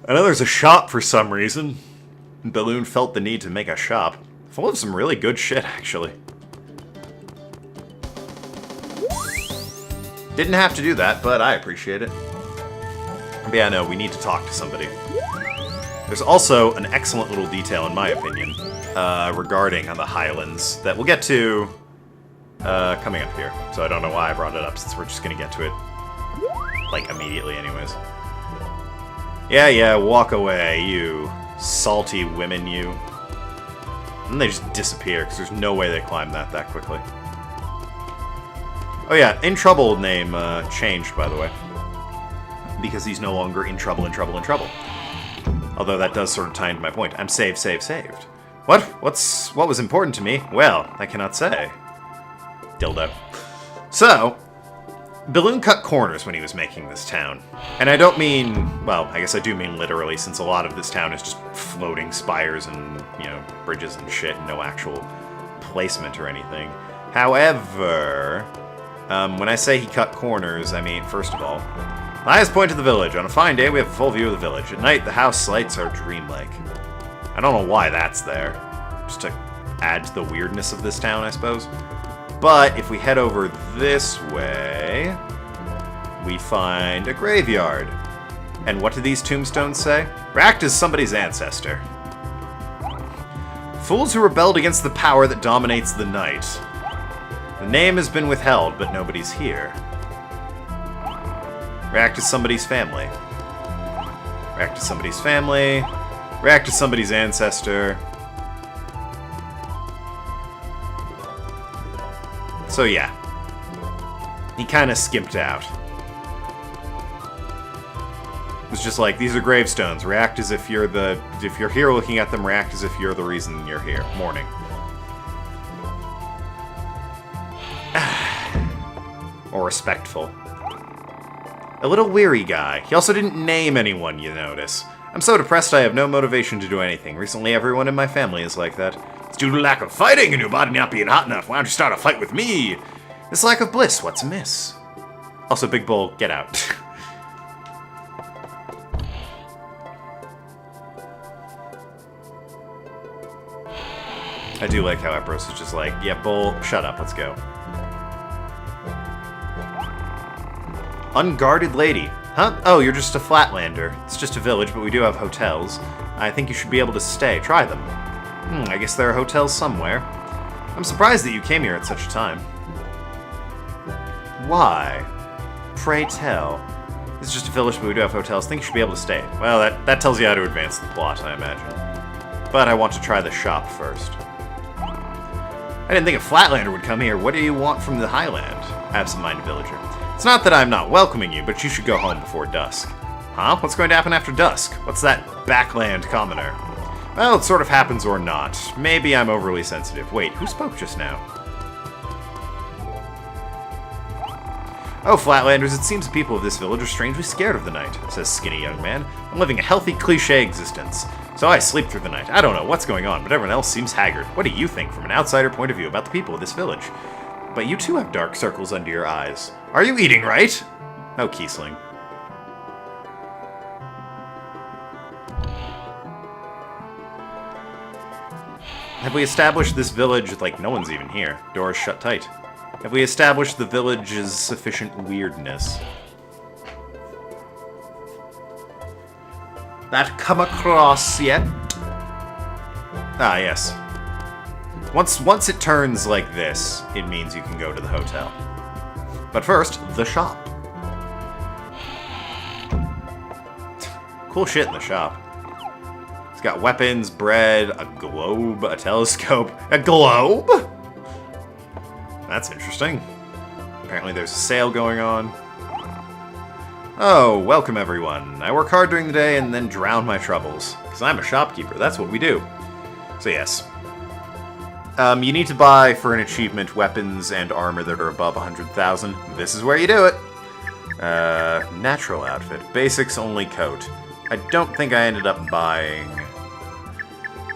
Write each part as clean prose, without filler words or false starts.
I know there's a shop for some reason. Balloon felt the need to make a shop. Full of some really good shit, actually. Didn't have to do that, but I appreciate it. But yeah, no, we need to talk to somebody. There's also an excellent little detail, in my opinion, regarding the Highlands that we'll get to coming up here. So I don't know why I brought it up, since we're just going to get to it, like, immediately anyways. Yeah, walk away, you salty women, you. And they just disappear, because there's no way they climb that quickly. Oh yeah, In Trouble name changed, by the way. Because he's no longer in trouble. Although that does sort of tie into my point. I'm saved. What? What was important to me? Well, I cannot say. Dildo. So, Balloon cut corners when he was making this town. And I don't mean, well, I guess I do mean literally, since a lot of this town is just floating spires and, you know, bridges and shit, and no actual placement or anything. However, when I say he cut corners, I mean, first of all, the highest point of the village. On a fine day, we have a full view of the village. At night, the house lights are dreamlike. I don't know why that's there. Just to add to the weirdness of this town, I suppose. But if we head over this way, we find a graveyard. And what do these tombstones say? Racked is somebody's ancestor. Fools who rebelled against the power that dominates the night. The name has been withheld, but nobody's here. Racked is somebody's family. Racked is somebody's family. Racked is somebody's ancestor. So yeah, he kind of skimped out. It was just like, these are gravestones. React as if you're here looking at them, react as if you're the reason you're here. Mourning. Or respectful. A little weary guy. He also didn't name anyone, you notice. I'm so depressed I have no motivation to do anything. Recently, everyone in my family is like that. It's due to lack of fighting and your body not being hot enough. Why don't you start a fight with me? This lack of bliss, what's amiss? Also, Big Bull, get out. I do like how Epros is just like, yeah, Bull, shut up, let's go. Unguarded lady. Huh? Oh, you're just a flatlander. It's just a village, but we do have hotels. I think you should be able to stay. Try them. I guess there are hotels somewhere. I'm surprised that you came here at such a time. Why? Pray tell. It's just a village, but we do have hotels. I think you should be able to stay. Well, that tells you how to advance the plot, I imagine. But I want to try the shop first. I didn't think a flatlander would come here. What do you want from the highland? Absent-minded villager. It's not that I'm not welcoming you, but you should go home before dusk. Huh? What's going to happen after dusk? What's that backland commoner? Well, it sort of happens or not. Maybe I'm overly sensitive. Wait, who spoke just now? Oh, Flatlanders, it seems the people of this village are strangely scared of the night, says skinny young man. I'm living a healthy, cliché existence. So I sleep through the night. I don't know what's going on, but everyone else seems haggard. What do you think, from an outsider point of view, about the people of this village? But you too have dark circles under your eyes. Are you eating right? Oh, Kiesling. Have we established this village? Like, no one's even here. Doors shut tight. Have we established the village's sufficient weirdness? That come across yet? Ah, yes. Once it turns like this, it means you can go to the hotel. But first, the shop. Cool shit in the shop. It's got weapons, bread, a globe, a telescope. A globe? That's interesting. Apparently there's a sale going on. Oh, welcome everyone. I work hard during the day and then drown my troubles. Because I'm a shopkeeper, that's what we do. So yes. You need to buy, for an achievement, weapons and armor that are above 100,000. This is where you do it. Natural outfit. Basics only coat. I don't think I ended up buying...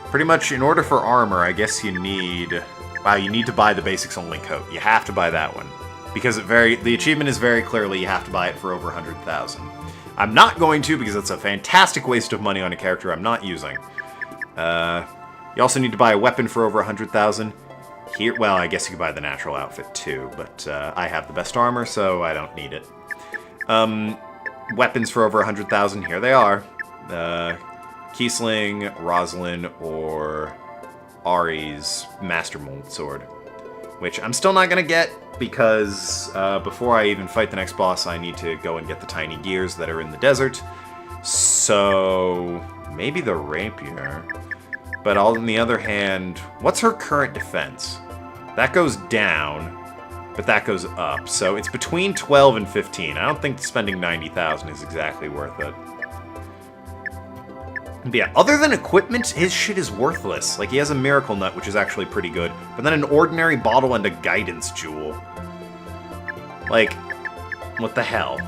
Pretty much, in order for armor, I guess you need... Wow, you need to buy the basics only coat. You have to buy that one. Because the achievement is very clearly you have to buy it for over 100,000. I'm not going to because it's a fantastic waste of money on a character I'm not using. You also need to buy a weapon for over 100,000. Here, well, I guess you could buy the natural outfit too, but I have the best armor, so I don't need it. Weapons for over 100,000, here they are. Kiesling, Rosalind, or Ari's Master Mold Sword. Which I'm still not going to get, because before I even fight the next boss, I need to go and get the tiny gears that are in the desert. So, maybe the rapier. But on the other hand, what's her current defense? That goes down, but that goes up. So it's between 12 and 15. I don't think spending 90,000 is exactly worth it. But yeah, other than equipment, his shit is worthless. Like, he has a Miracle Nut, which is actually pretty good, but then an ordinary bottle and a Guidance Jewel. Like, what the hell?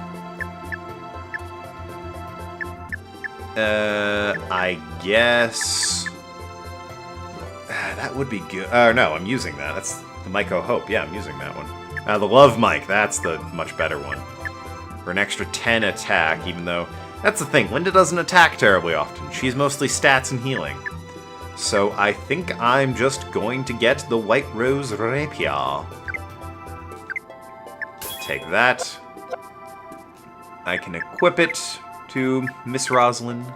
I guess... that would be good. No, I'm using that. That's the Myco Hope. Yeah, I'm using that one. The Love Mic, that's the much better one. For an extra 10 attack, even though... That's the thing, Linda doesn't attack terribly often. She's mostly stats and healing. So I think I'm just going to get the White Rose Rapier. Take that. I can equip it to Miss Rosalind.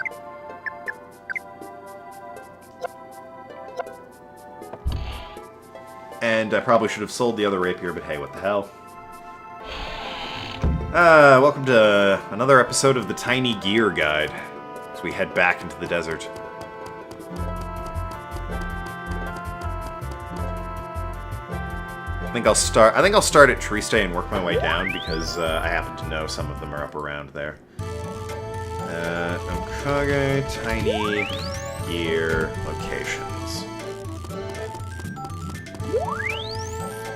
And I probably should have sold the other rapier, but hey, what the hell. Welcome to another episode of the Tiny Gear Guide, as we head back into the desert. I think I'll start at Triste and work my way down, because I happen to know some of them are up around there. Okage, Tiny Gear locations.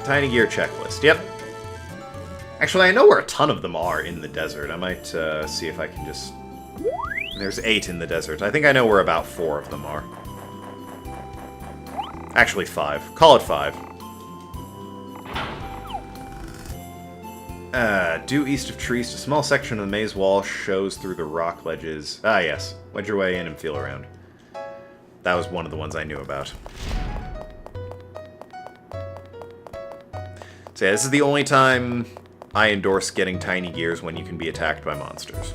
Tiny Gear checklist, yep. Actually, I know where a ton of them are in the desert. I might see if I can just... There's 8 in the desert. I think I know where about 4 of them are. Actually, 5. Call it 5. Due east of Triste, a small section of the maze wall shows through the rock ledges. Ah, yes. Wedge your way in and feel around. That was one of the ones I knew about. So yeah, this is the only time I endorse getting tiny gears when you can be attacked by monsters.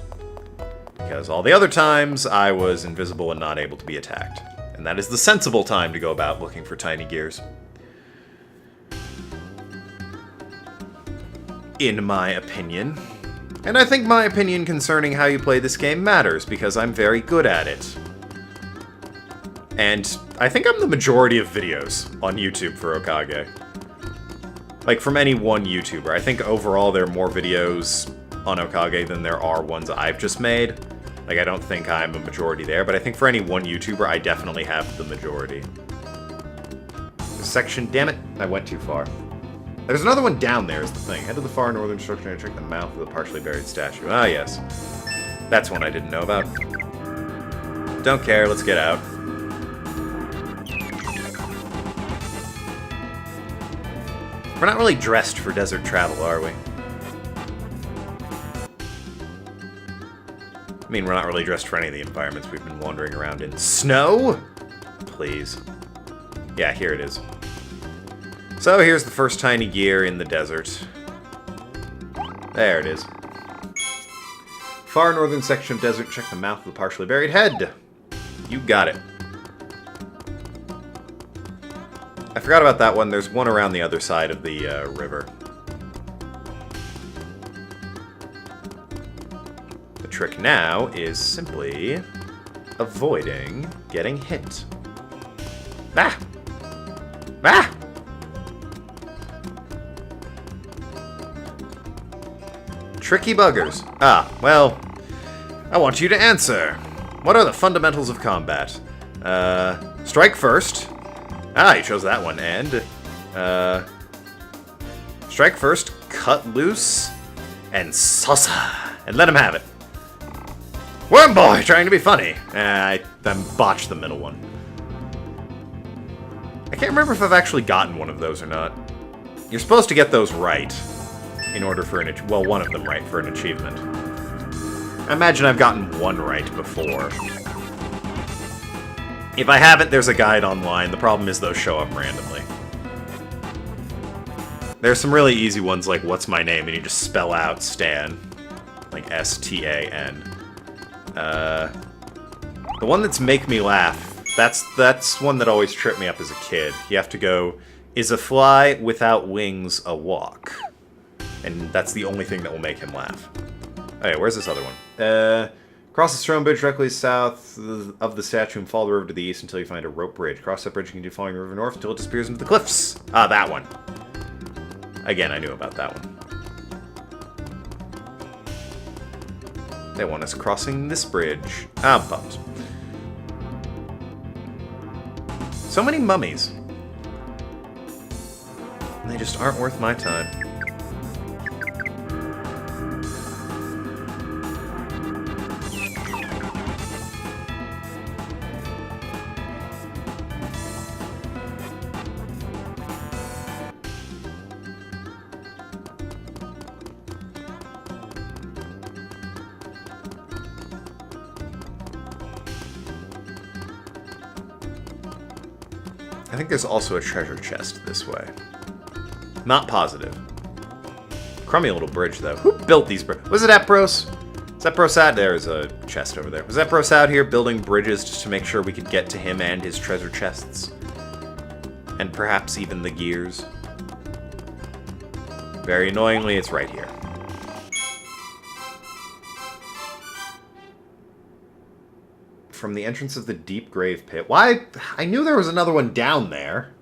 Because all the other times, I was invisible and not able to be attacked. And that is the sensible time to go about looking for tiny gears. In my opinion. And I think my opinion concerning how you play this game matters, because I'm very good at it. And I think I'm the majority of videos on YouTube for Okage. Like, from any one YouTuber. I think overall there are more videos on Okage than there are ones I've just made. Like, I don't think I'm a majority there, but I think for any one YouTuber, I definitely have the majority. This section, damn it, I went too far. There's another one down there is the thing. Head to the far northern structure and check the mouth of the partially buried statue. Ah, yes. That's one I didn't know about. Don't care, let's get out. We're not really dressed for desert travel, are we? I mean, we're not really dressed for any of the environments we've been wandering around in. Snow? Please. Yeah, here it is. So here's the first tiny gear in the desert. There it is. Far northern section of desert, check the mouth of the partially buried head. You got it. I forgot about that one. There's one around the other side of the river. The trick now is simply avoiding getting hit. Ah! Ah! Tricky buggers. Ah, well, I want you to answer. What are the fundamentals of combat? Strike first. Ah, you chose that one. And, strike first, cut loose, and salsa. And let him have it. Worm boy, trying to be funny. I botched the middle one. I can't remember if I've actually gotten one of those or not. You're supposed to get those right in order for well, one of them right for an achievement. I imagine I've gotten one right before. If I haven't, there's a guide online. The problem is those show up randomly. There's some really easy ones like, what's my name? And you just spell out Stan. Like S-T-A-N. The one that's make me laugh, that's one that always tripped me up as a kid. You have to go, is a fly without wings a walk? And that's the only thing that will make him laugh. Okay, where's this other one? Cross the stone bridge directly south of the statue and follow the river to the east until you find a rope bridge. Cross that bridge and continue following the river north until it disappears into the cliffs. Ah, that one. Again, I knew about that one. They want us crossing this bridge. Ah, bums. So many mummies. And they just aren't worth my time. I think there's also a treasure chest this way. Not positive. Crummy little bridge, though. Who built these bridges? Was it Epros? Is Epros out? There's a chest over there. Was Epros out here building bridges just to make sure we could get to him and his treasure chests? And perhaps even the gears? Very annoyingly, it's right here. From the entrance of the deep grave pit. Why? I knew there was another one down there.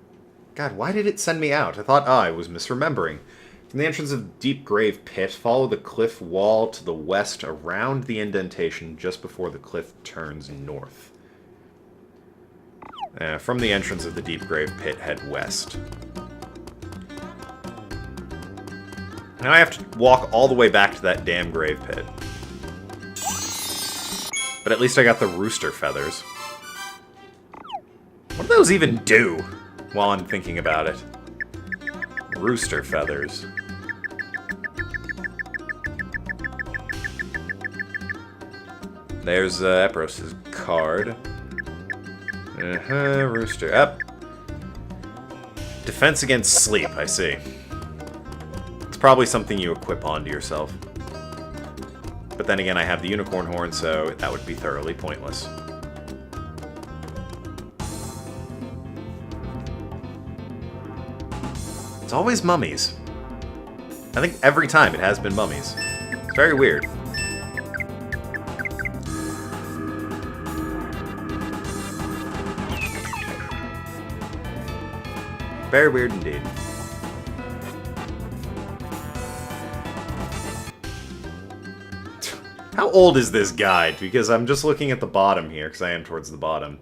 God, why did it send me out? I thought, I was misremembering. From the entrance of deep grave pit, follow the cliff wall to the west around the indentation just before the cliff turns north. From the entrance of the deep grave pit, head west. Now I have to walk all the way back to that damn grave pit. But at least I got the rooster feathers. What do those even do? While I'm thinking about it. Rooster feathers. There's Epros' card. Rooster. Up. Defense against sleep, I see. It's probably something you equip onto yourself. But then again, I have the unicorn horn, so that would be thoroughly pointless. It's always mummies. I think every time it has been mummies. It's very weird. Very weird indeed. How old is this guide? Because I'm just looking at the bottom here, because I am towards the bottom.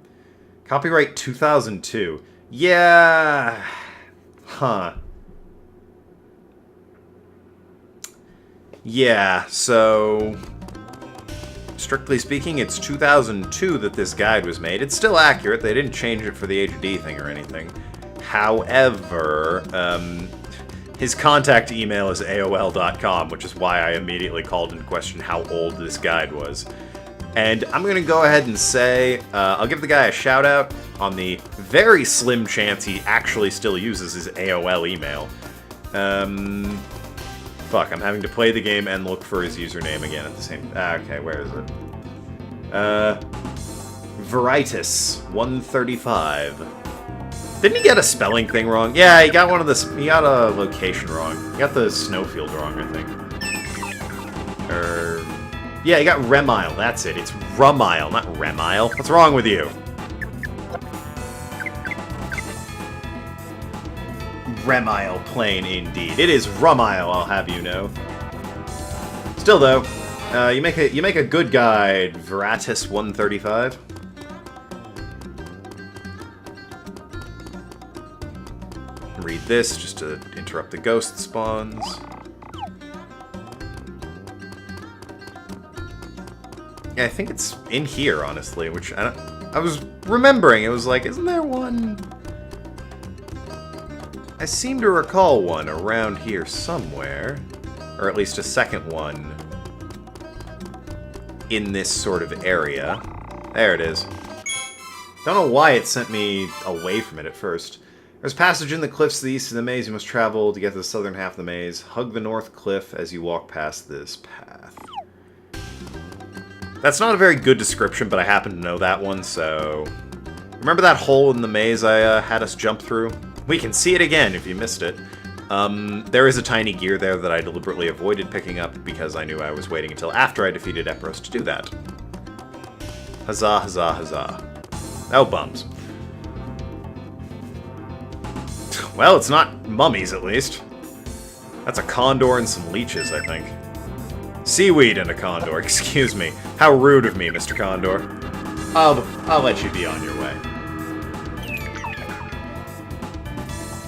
Copyright 2002. Yeah. Huh. Yeah, so... strictly speaking, it's 2002 that this guide was made. It's still accurate. They didn't change it for the HD thing or anything. However, his contact email is AOL.com, which is why I immediately called into question how old this guide was. And I'm going to go ahead and say, I'll give the guy a shout out on the very slim chance he actually still uses his AOL email. Fuck, I'm having to play the game and look for his username again at the same... okay, where is it? Veritas135. Didn't he get a spelling thing wrong? Yeah, he got one of the... he got a location wrong. He got the snowfield wrong, I think. Yeah, he got Remile, that's it. It's Rumile, not Remile. What's wrong with you? Remile Plain, indeed. It is Rumile, I'll have you know. Still, though, you make a good guide, Veritas135. Read this just to interrupt the ghost spawns. Yeah, I think it's in here, honestly, which I was remembering. It was like, isn't there one? I seem to recall one around here somewhere. Or at least a second one. in this sort of area. There it is. Don't know why it sent me away from it at first. There's passage in the cliffs to the east of the maze you must travel to get to the southern half of the maze. Hug the north cliff as you walk past this path. That's not a very good description, but I happen to know that one, so... Remember that hole in the maze I had us jump through? We can see it again if you missed it. There is a tiny gear there that I deliberately avoided picking up because I knew I was waiting until after I defeated Epros to do that. Huzzah, huzzah, huzzah. Oh, bums. Well, it's not mummies, at least. That's a condor and some leeches, I think. Seaweed and a condor, excuse me. How rude of me, Mr. Condor. I'll let you be on your way.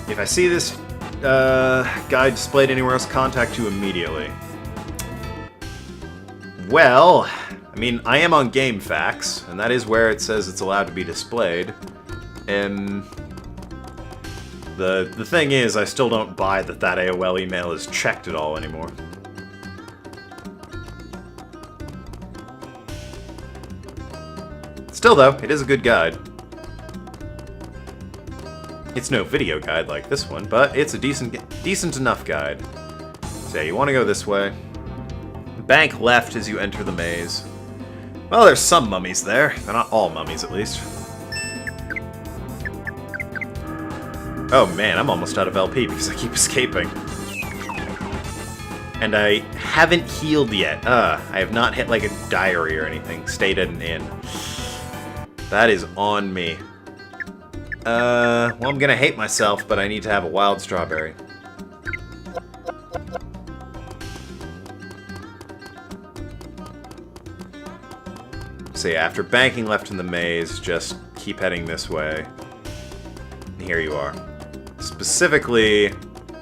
If I see this guide displayed anywhere else, contact you immediately. Well, I mean, I am on GameFAQs, and that is where it says it's allowed to be displayed. And the thing is, I still don't buy that AOL email is checked at all anymore. Still, though, it is a good guide. It's no video guide like this one, but it's a decent enough guide. So yeah, you want to go this way. Bank left as you enter the maze. Well, there's some mummies there. They're not all mummies, at least. Oh man, I'm almost out of LP because I keep escaping. And I haven't healed yet. I have not hit like a diary or anything. Stayed at an inn. That is on me. Well, I'm gonna hate myself, but I need to have a wild strawberry. So yeah, after banking left in the maze, just keep heading this way. And here you are. Specifically,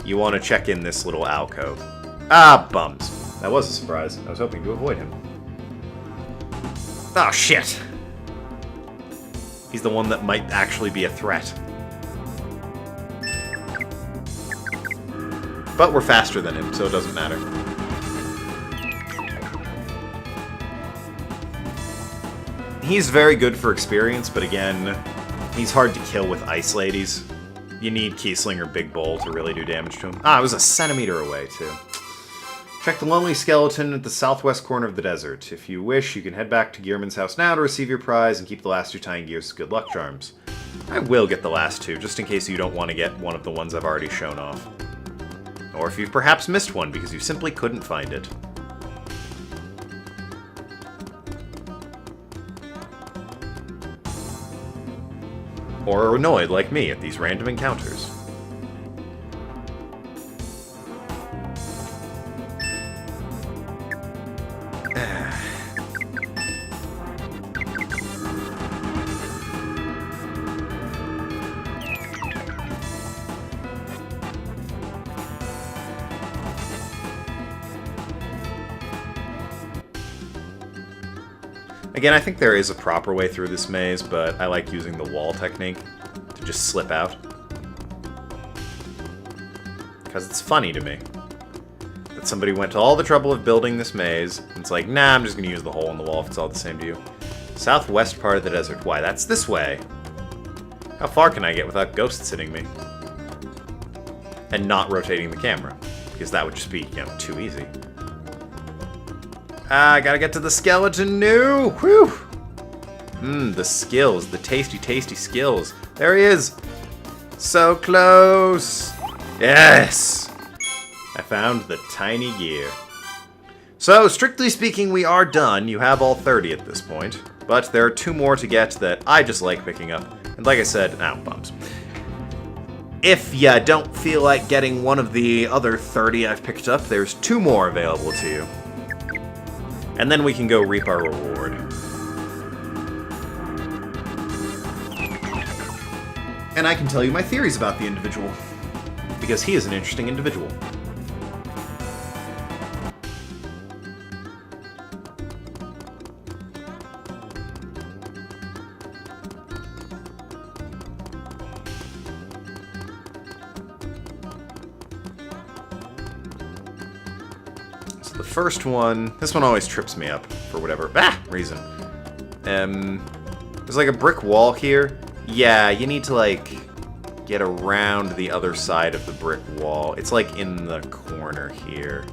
you want to check in this little alcove. Ah, bums. That was a surprise. I was hoping to avoid him. Oh, shit. He's the one that might actually be a threat. But we're faster than him, so it doesn't matter. He's very good for experience, but again, he's hard to kill with ice ladies. You need Kiesling or Big Bowl to really do damage to him. Ah, I was a centimeter away, too. Check the lonely skeleton at the southwest corner of the desert. If you wish, you can head back to Gearman's house now to receive your prize and keep the last 2 tying gears as good luck charms. I will get the last 2, just in case you don't want to get one of the ones I've already shown off. Or if you've perhaps missed one because you simply couldn't find it. Or are annoyed like me at these random encounters. Again, I think there is a proper way through this maze, but I like using the wall technique to just slip out. Because it's funny to me that somebody went to all the trouble of building this maze, and it's like, nah, I'm just going to use the hole in the wall if it's all the same to you. Southwest part of the desert. Why, that's this way. How far can I get without ghosts hitting me? And not rotating the camera, because that would just be, you know, too easy. Ah, I gotta get to the skeleton new! Whew! The skills. The tasty, tasty skills. There he is! So close! Yes! I found the tiny gear. So, strictly speaking, we are done. You have all 30 at this point. But there are 2 more to get that I just like picking up. And like I said, bums. If you don't feel like getting one of the other 30 I've picked up, there's 2 more available to you. And then we can go reap our reward. And I can tell you my theories about the individual. Because he is an interesting individual. So the first one... This one always trips me up for whatever reason. There's like a brick wall here. Yeah, you need to, like, get around the other side of the brick wall. It's, like, in the corner here.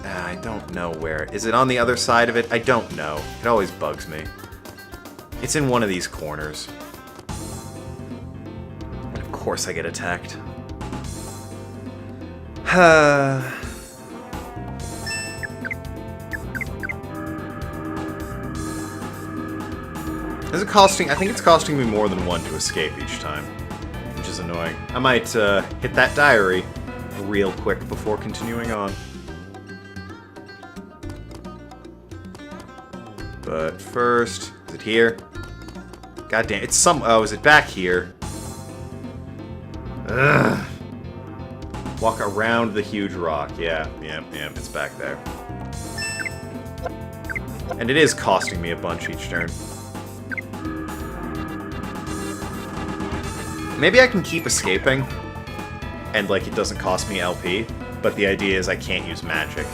I don't know where. Is it on the other side of it? I don't know. It always bugs me. It's in one of these corners. And of course I get attacked. Is it costing... I think it's costing me more than 1 to escape each time, which is annoying. I might hit that diary real quick before continuing on. But first... Is it here? God damn, it's some... Oh, is it back here? Ugh. Walk around the huge rock. Yeah, it's back there. And it is costing me a bunch each turn. Maybe I can keep escaping, and, like, it doesn't cost me LP, but the idea is I can't use magic.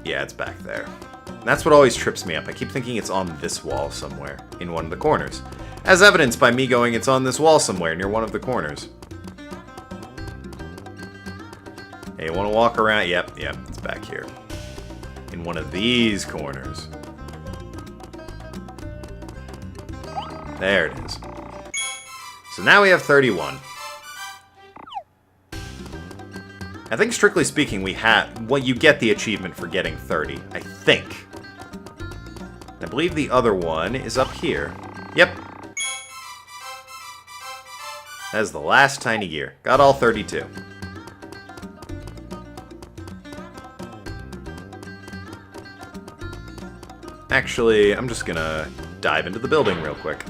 Yeah, it's back there. That's what always trips me up. I keep thinking it's on this wall somewhere, in one of the corners. As evidenced by me going, it's on this wall somewhere, near one of the corners. Hey, you want to walk around? Yep, it's back here. In one of these corners. There it is. So now we have 31. I think, strictly speaking, we have... Well, you get the achievement for getting 30, I think. I believe the other one is up here. Yep. That's the last tiny gear. Got all 32. Actually, I'm just gonna dive into the building real quick.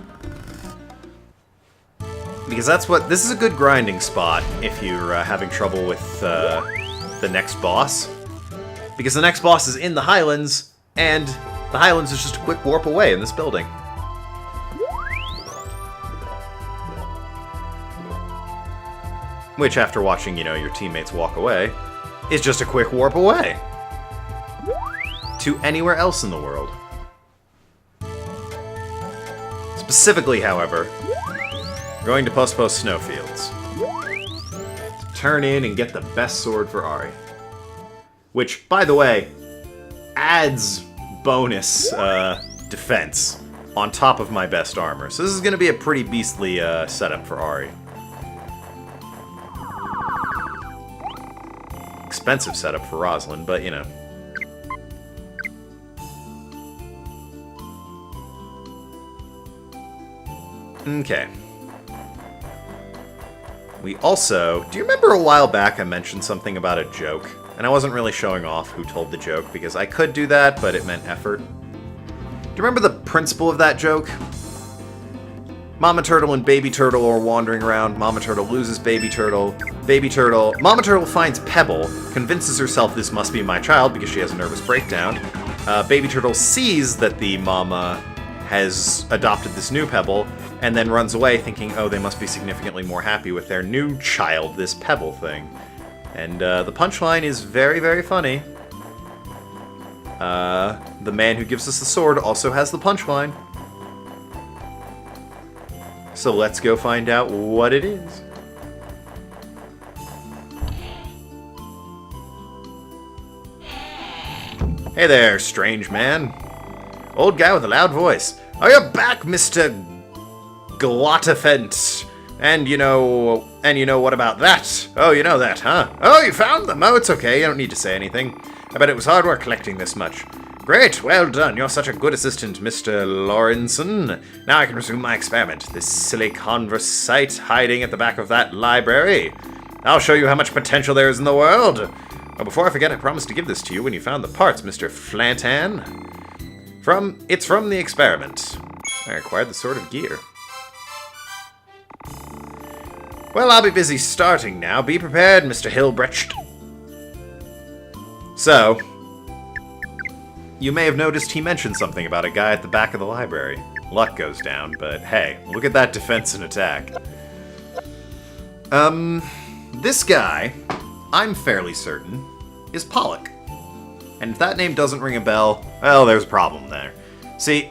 Because that's what... This is a good grinding spot if you're having trouble with the next boss. Because the next boss is in the Highlands, and the Highlands is just a quick warp away in this building. Which, after watching, you know, your teammates walk away, is just a quick warp away. To anywhere else in the world. Specifically, however... Going to Post Snowfields. To turn in and get the best sword for Ari. Which, by the way, adds bonus defense on top of my best armor. So this is going to be a pretty beastly setup for Ari. Expensive setup for Rosalind, but you know. Okay. We also... Do you remember a while back I mentioned something about a joke? And I wasn't really showing off who told the joke, because I could do that, but it meant effort. Do you remember the principle of that joke? Mama Turtle and Baby Turtle are wandering around. Mama Turtle loses Baby Turtle. Mama Turtle finds Pebble, convinces herself this must be my child because she has a nervous breakdown. Baby Turtle sees that the mama has adopted this new Pebble, and then runs away thinking, oh, they must be significantly more happy with their new child, this Pebble thing. And the punchline is very, very funny. The man who gives us the sword also has the punchline. So let's go find out what it is. Hey there, strange man. Old guy with a loud voice. Are you back, Mr. Glottafent? And you know what about that? Oh, you know that, huh? Oh, you found them? Oh, it's okay, you don't need to say anything. I bet it was hard work collecting this much. Great, well done. You're such a good assistant, Mr. Lawrenson. Now I can resume my experiment. This silly conversite hiding at the back of that library. I'll show you how much potential there is in the world. Oh, before I forget, I promised to give this to you when you found the parts, Mr. Flantan. It's from the experiment. I acquired the Sword of Gear. Well, I'll be busy starting now. Be prepared, Mr. Hilbrecht. So, you may have noticed he mentioned something about a guy at the back of the library. Luck goes down, but hey, look at that defense and attack. This guy, I'm fairly certain, is Pollock. And if that name doesn't ring a bell, well, there's a problem there. See,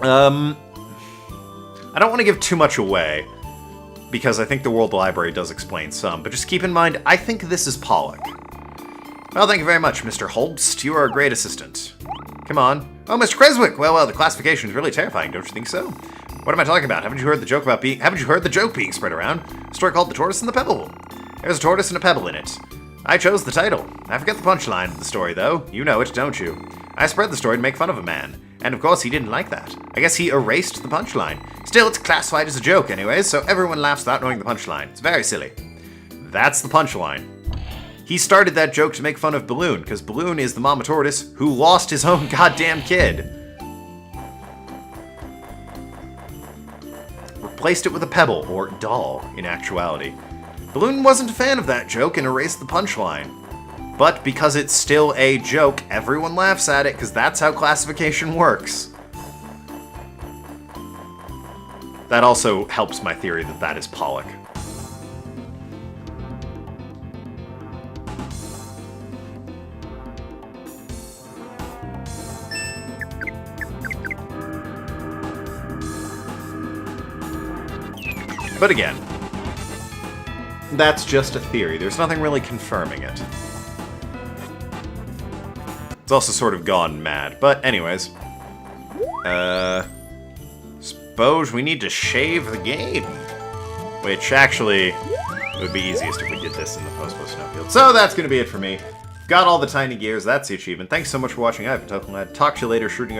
I don't want to give too much away, because I think the World Library does explain some, but just keep in mind, I think this is Pollock. Well, thank you very much, Mr. Holst. You are a great assistant. Come on. Oh, Mr. Creswick! Well, the classification is really terrifying, don't you think so? What am I talking about? Haven't you heard the joke being spread around? A story called The Tortoise and the Pebble. There's a tortoise and a pebble in it. I chose the title. I forget the punchline of the story, though. You know it, don't you? I spread the story to make fun of a man. And of course he didn't like that. I guess he erased the punchline. Still, it's classified as a joke anyways, so everyone laughs without knowing the punchline. It's very silly. That's the punchline. He started that joke to make fun of Balloon, because Balloon is the mama tortoise who lost his own goddamn kid. Replaced it with a pebble, or doll, in actuality. Balloon wasn't a fan of that joke and erased the punchline. But because it's still a joke, everyone laughs at it, because that's how classification works. That also helps my theory that that is Pollock. But again, that's just a theory. There's nothing really confirming it. It's also sort of gone mad. But anyways. Suppose we need to shave the game. Which actually, it would be easiest if we did this in the post snowfield. So that's going to be it for me. Got all the tiny gears. That's the achievement. Thanks so much for watching. I've been Tokenlad. Talk to you later, shooting